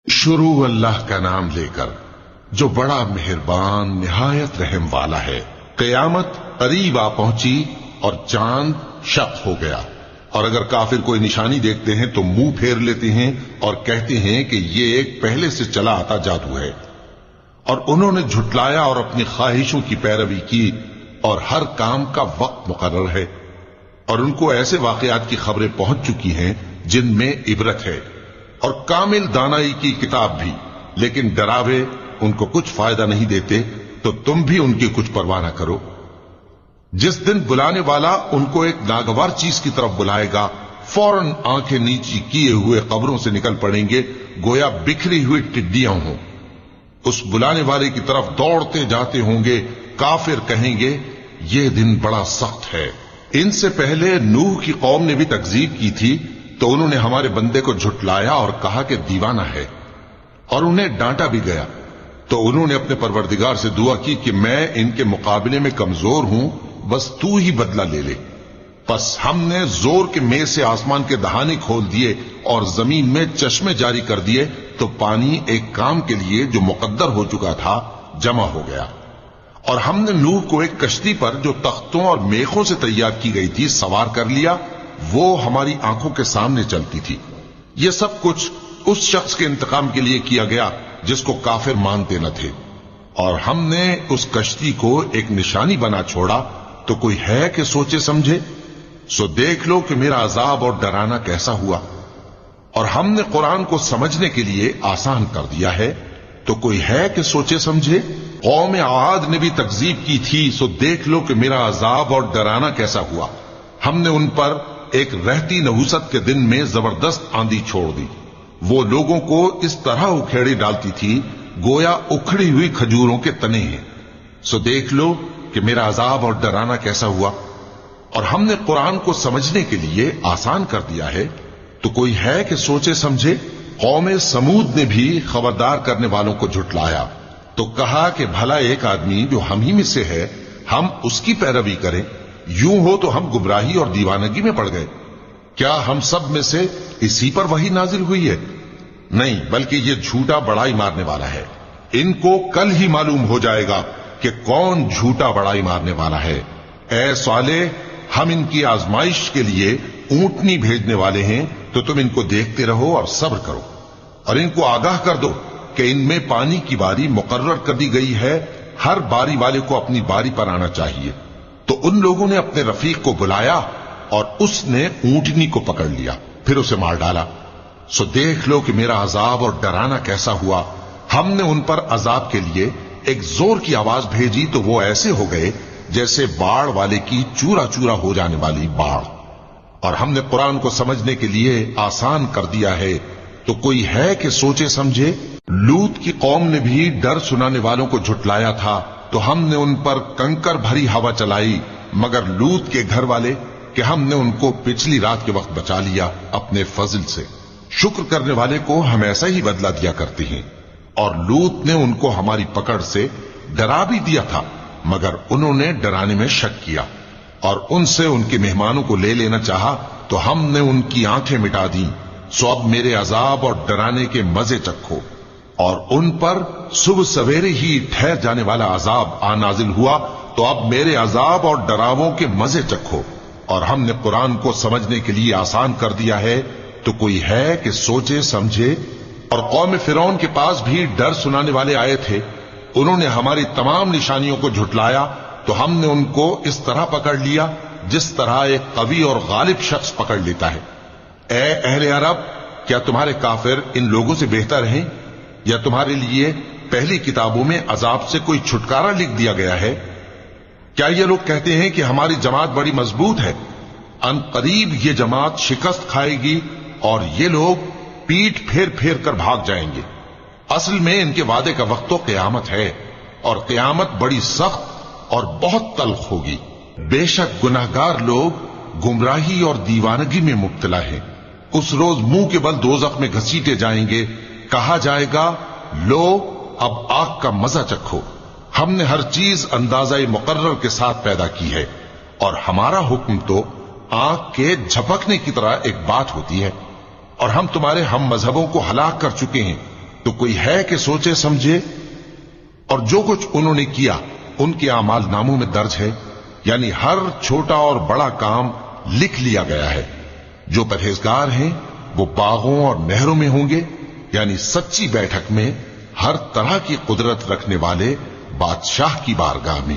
शुरू अल्लाह का नाम लेकर जो बड़ा मेहरबान निहायत रहम वाला है। क़यामत करीब आ पहुंची और चांद शक हो गया, और अगर काफिर कोई निशानी देखते हैं तो मुंह फेर लेते हैं और कहते हैं कि ये एक पहले से चला आता जादू है। और उन्होंने झुटलाया और अपनी ख्वाहिशों की पैरवी की, और हर काम का वक्त मुकर्रर है। और उनको ऐसे वाकयात की खबरें पहुंच चुकी हैं जिनमें इबरत है, और कामिल दानाई की किताब भी, लेकिन डरावे उनको कुछ फायदा नहीं देते, तो तुम भी उनकी कुछ परवाह न करो। जिस दिन बुलाने वाला उनको एक नागवार चीज की तरफ बुलाएगा, फौरन आंखें नीची किए हुए कब्रों से निकल पड़ेंगे, गोया बिखरी हुई टिड्डियां हों। उस बुलाने वाले की तरफ दौड़ते जाते होंगे। काफिर कहेंगे ये दिन बड़ा सख्त है। इनसे पहले नूह की कौम ने भी तकजीब की थी, तो उन्होंने हमारे बंदे को झुटलाया और कहा कि दीवाना है, और उन्हें डांटा भी गया। तो उन्होंने अपने परवरदिगार से दुआ की कि मैं इनके मुकाबले में कमजोर हूं, बस तू ही बदला ले ले। बस हमने जोर के मेघ से आसमान के दहाने खोल दिए और जमीन में चश्मे जारी कर दिए, तो पानी एक काम के लिए जो मुकद्दर हो चुका था जमा हो गया। और हमने नूह को एक कश्ती पर जो तख्तों और मेखों से तैयार की गई थी सवार कर लिया। वो हमारी आंखों के सामने चलती थी। ये सब कुछ उस शख्स के इंतकाम के लिए किया गया जिसको काफिर मानते न थे। और हमने उस कश्ती को एक निशानी बना छोड़ा, तो कोई है कि सोचे समझे। सो देख लो कि मेरा अजाब और डराना कैसा हुआ। और हमने कुरान को समझने के लिए आसान कर दिया है, तो कोई है कि सोचे समझे। कौम आद ने भी तकजीब की थी, सो देख लो कि मेरा अजाब और डराना कैसा हुआ। हमने उन पर एक रहती नहुसत के दिन में जबरदस्त आंधी छोड़ दी। वो लोगों को इस तरह उखेड़ी डालती थी गोया उखड़ी हुई खजूरों के तने हैं। सो देख लो कि मेरा अजाब और डराना कैसा हुआ। और हमने कुरान को समझने के लिए आसान कर दिया है, तो कोई है कि सोचे समझे। कौम समूद ने भी खबरदार करने वालों को झुटलाया, तो कहा कि भला एक आदमी जो हम ही में से है, हम उसकी पैरवी करें। यूं हो तो हम गुमराही और दीवानगी में पड़ गए। क्या हम सब में से इसी पर वही नाजिल हुई है? नहीं, बल्कि ये झूठा बड़ाई मारने वाला है। इनको कल ही मालूम हो जाएगा कि कौन झूठा बड़ाई मारने वाला है। ऐ साले, हम इनकी आजमाइश के लिए ऊंटनी भेजने वाले हैं, तो तुम इनको देखते रहो और सब्र करो। और इनको आगाह कर दो कि इनमें पानी की बारी मुकर्रर कर दी गई है, हर बारी वाले को अपनी बारी पर आना चाहिए। तो उन लोगों ने अपने रफीक को बुलाया और उसने ऊंटनी को पकड़ लिया, फिर उसे मार डाला। सो देख लो कि मेरा अजाब और डराना कैसा हुआ। हमने उन पर अजाब के लिए एक जोर की आवाज भेजी, तो वो ऐसे हो गए जैसे बाढ़ वाले की चूरा चूरा हो जाने वाली बाढ़। और हमने कुरान को समझने के लिए आसान कर दिया है, तो कोई है कि सोचे समझे। लूत की कौम ने भी डर सुनाने वालों को झुटलाया था, तो हमने उन पर कंकर भरी हवा चलाई, मगर लूत के घर वाले कि हमने उनको पिछली रात के वक्त बचा लिया अपने फजल से। शुक्र करने वाले को हम ऐसा ही बदला दिया करते हैं। और लूत ने उनको हमारी पकड़ से डरा भी दिया था, मगर उन्होंने डराने में शक किया और उनसे उनके मेहमानों को ले लेना चाहा, तो हमने उनकी आंखें मिटा दी। सो अब मेरे अजाब और डराने के मजे चखो। और उन पर सुबह सवेरे ही ठहर जाने वाला अजाब आ नाजिल हुआ, तो अब मेरे अजाब और डरावों के मजे चखो। और हमने कुरान को समझने के लिए आसान कर दिया है, तो कोई है कि सोचे समझे। और कौम फिरौन के पास भी डर सुनाने वाले आए थे। उन्होंने हमारी तमाम निशानियों को झुटलाया, तो हमने उनको इस तरह पकड़ लिया जिस तरह एक कवी और गालिब शख्स पकड़ लेता है। ए अहले अरब, क्या तुम्हारे काफिर इन लोगों से बेहतर हैं, या तुम्हारे लिए पहली किताबों में अजाब से कोई छुटकारा लिख दिया गया है? क्या ये लोग कहते हैं कि हमारी जमात बड़ी मजबूत है? अन करीब ये जमात शिकस्त खाएगी और ये लोग पीठ फेर फेर कर भाग जाएंगे। असल में इनके वादे का वक्त तो क़यामत है, और क़यामत बड़ी सख्त और बहुत तल्ख होगी। बेशक गुनाहगार लोग गुमराही और दीवानगी में मुब्तला हैं। उस रोज मुंह के बल दोज़ख में घसीटे जाएंगे। कहा जाएगा, लो अब आग का मजा चखो। हमने हर चीज अंदाजा मुकर्रर के साथ पैदा की है, और हमारा हुक्म तो आंख के झपकने की तरह एक बात होती है। और हम तुम्हारे हम मजहबों को हलाक कर चुके हैं, تو کوئی ہے کہ سوچے سمجھے؟ اور جو کچھ انہوں نے کیا ان کے اعمال ناموں میں درج ہے، یعنی ہر چھوٹا اور بڑا کام لکھ لیا گیا ہے۔ جو پرہیزگار ہیں وہ باغوں اور نہروں میں ہوں گے، یعنی سچی بیٹھک میں، ہر طرح کی قدرت رکھنے والے بادشاہ کی بارگاہ میں۔